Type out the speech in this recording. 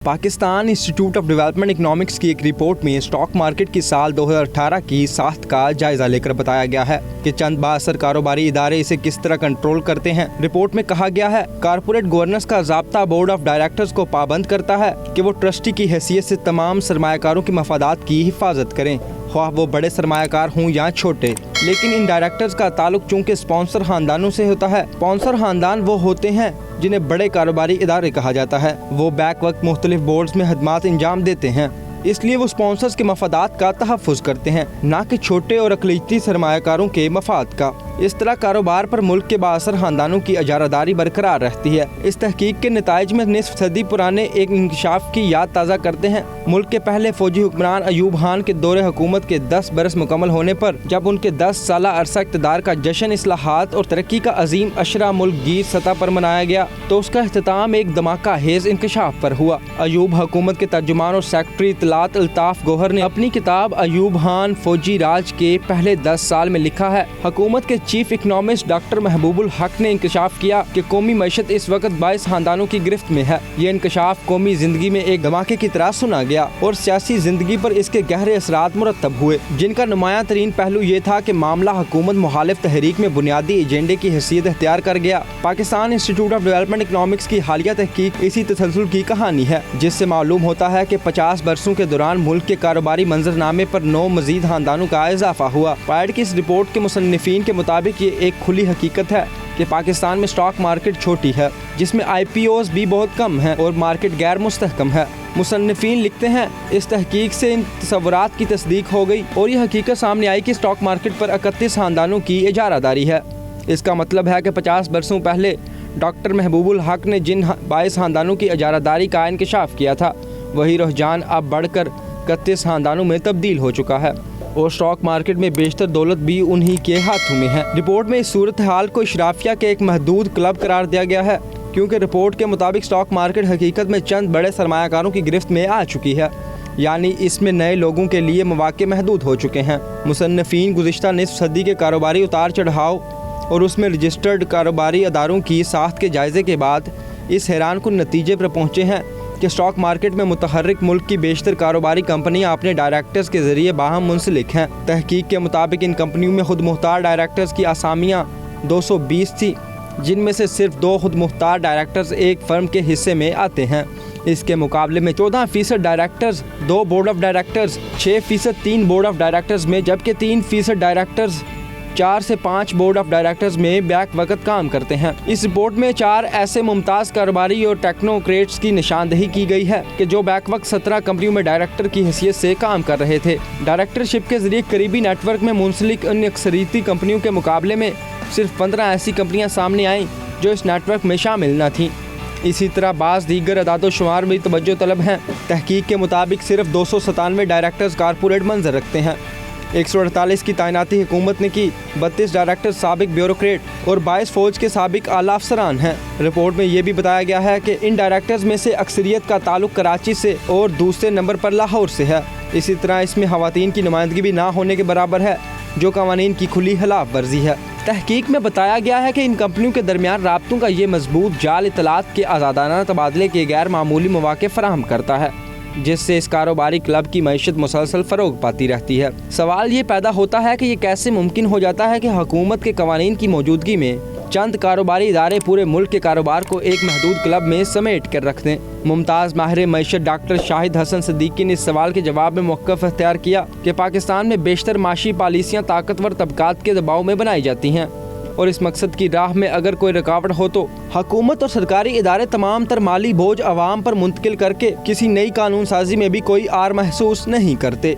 Pakistan institute of development economics की एक report में स्टॉक मार्केट की साल 2018 की साख्त का जायजा लेकर बताया गया है कि चंद बाअसर कारोबारी इदारे इसे किस तरह कंट्रोल करते हैं। रिपोर्ट में कहा गया है, कारपोरेट गवर्नेंस का ज़ाब्ता बोर्ड ऑफ डायरेक्टर्स को पाबंद करता है कि वो ट्रस्टी की हैसियत से तमाम सरमायाकारों की मफादात की हिफाजत करें, ख्वाह वो बड़े सरमायाकार हों या छोटे। लेकिन इन डायरेक्टर्स का ताल्लुक चूंकि स्पॉन्सर खानदानों से होता है। स्पॉन्सर खानदान वो होते हैं जिन्हें बड़े कारोबारी इदारे कहा जाता है। वो बैक वक्त मुख्तलिफ बोर्ड्स में खदमात अंजाम देते हैं, इसलिए वो स्पॉन्सर्स के मफादात का तहफ़्फ़ुज़ करते हैं, ना कि छोटे और अक़लियती सरमायाकारों के मफाद का। इस तरह कारोबार पर मुल्क के बाअसर खानदानों की इजारादारी बरकरार रहती है। इस तहकीक के नताइज में निस्फ सदी पुराने एक इंकशाफ की याद ताज़ा करते हैं। मुल्क के पहले फौजी हुक्मरान अयूब खान के दौरे हुकूमत के 10 बरस मुकम्मल होने पर जब उनके 10 साला अरसा इक़्तिदार का जश्न इस्लाहात और तरक्की का अजीम अशरा मुल्क गीर सतह पर मनाया गया, तो उसका अख्तिताम एक धमाका हेज इंकशाफ पर हुआ। अयूब हुकूमत के तर्जुमान और सेक्रेटरी इत्तलात अल्ताफ गौहर ने अपनी किताब अयूब खान फौजी राज के पहले 10 साल में लिखा है, हुकूमत के चीफ इकनॉमिस्ट डॉक्टर महबूबुल हक ने इंकशाफ किया कि कौमी मईशत इस वक्त 22 खानदानों की गिरफ्त में है। ये इंकशाफ कौमी जिंदगी में एक धमाके की तरह सुना गया और सियासी जिंदगी पर इसके गहरे असरात मुरतब हुए, जिनका नुमायां तरीन पहलू ये था कि मामला हुकूमत मुखालिफ तहरीक में बुनियादी एजेंडे की हैसियत इख्तियार कर गया। Pakistan institute of development economics की हालिया तहकीक इसी तसलसल की कहानी है, जिससे मालूम होता है कि 50 बरसों के दौरान मुल्क के कारोबारी मंजरनामे पर 9 मजीद खानदानों का इजाफा हुआ। पैड की इस रिपोर्ट के मुसन्निफीन के मुताबिक ये एक खुली हकीकत है कि पाकिस्तान में स्टॉक मार्केट छोटी है, जिसमें IPOs भी बहुत कम हैं और मार्केट गैर मुस्तहकम है। मुसन्निफीन लिखते हैं, इस तहकीक से इन तसव्वुरात की तस्दीक हो गई और यह हकीकत सामने आई कि स्टॉक मार्केट पर 31 खानदानों की इजारादारी है। इसका मतलब है कि 50 बरसों पहले डॉक्टर महबूबुल हक ने जिन 22 खानदानों की इजारादारी का इंकशाफ किया था, वही रुझान अब बढ़कर 31 खानदानों में तब्दील हो चुका है और स्टॉक मार्केट में बेशतर दौलत भी उन्हीं के हाथों में है। रिपोर्ट में इस सूरत हाल को इशराफिया के एक महदूद क्लब करार दिया गया है, क्योंकि रिपोर्ट के मुताबिक स्टॉक मार्केट हकीकत में चंद बड़े सरमायाकारों की गिरफ्त में आ चुकी है, यानी इसमें नए लोगों के लिए मौक़े महदूद हो चुके हैं। मुसन्निफीन गुज़िश्ता निस्फ सदी के कारोबारी उतार चढ़ाव और उसमें रजिस्टर्ड कारोबारी अदारों की साख्त के जायजे के बाद इस हैरान कुन नतीजे पर पहुँचे हैं कि स्टॉक मार्केट में मुतहर्रिक मुल्क की बेशतर कारोबारी कंपनियां अपने डायरेक्टर्स के जरिए बाहम मुंसलिक हैं। तहकीक के मुताबिक इन कंपनियों में खुद मुख्तार डायरेक्टर्स की आसामियां 220 थी, जिनमें से सिर्फ 2 खुद मुख्तार डायरेक्टर्स एक फर्म के हिस्से में आते हैं। इसके मुकाबले में 14% directors 2 board of directors, 6% 3 board of directors में, जबकि 3% डायरेक्टर्स 4 से 5 बोर्ड ऑफ डायरेक्टर्स में बैक वक्त काम करते हैं। इस रिपोर्ट में 4 ऐसे मुमताज़ कारोबारी और टेक्नोक्रेट्स की निशानदही की गई है कि जो बैक वक्त 17 कंपनियों में डायरेक्टर की हैसियत से काम कर रहे थे। डायरेक्टरशिप के जरिए करीबी नेटवर्क में मुंसलिक अन्य अक्सरियती कंपनियों के मुकाबले में सिर्फ 15 ऐसी कंपनियां सामने आईं जो इस नेटवर्क में शामिल न थीं। इसी तरह बाज़ दीगर अदादो शुमार में तवज्जो तलब हैं। तहकीक के मुताबिक सिर्फ 297 डायरेक्टर्स कारपोरेट मंजर रखते हैं। 148 की तैनाती हुकूमत ने की, 32 डायरेक्टर साबिक ब्यूरोक्रेट और 22 फौज के साबिक आला अफसरान हैं। रिपोर्ट में ये भी बताया गया है कि इन डायरेक्टर्स में से अक्सरियत का ताल्लुक कराची से और दूसरे नंबर पर लाहौर से है। इसी तरह इसमें खवातीन की नुमाइंदगी भी ना होने के बराबर है, जो कवानीन की खुली खिलाफ वर्जी है। तहकीक में बताया गया है कि इन कंपनियों के दरमियान राब्तों का ये मजबूत जाल इत्तलात के आज़ादाना तबादले के गैर मामूली मौक़े फराहम करता है, जिससे इस कारोबारी क्लब की मईशत मुसलसल फ़रोग पाती रहती है। सवाल ये पैदा होता है कि ये कैसे मुमकिन हो जाता है कि हुकूमत के कवानीन की मौजूदगी में चंद कारोबारी इदारे पूरे मुल्क के कारोबार को एक महदूद क्लब में समेट कर रख दें। मुमताज़ माहिर मईशत डॉक्टर शाहिद हसन सिद्दीकी ने इस सवाल के जवाब में मौक़िफ़ अख्तियार किया कि पाकिस्तान में बेशतर माशी पॉलिसियाँ ताकतवर तबकात के दबाव में बनाई जाती हैं और इस मकसद की राह में अगर कोई रुकावट हो तो हुकूमत और सरकारी इदारे तमाम तर माली बोझ अवाम पर मुंतकिल करके किसी नई कानून साजी में भी कोई आर महसूस नहीं करते।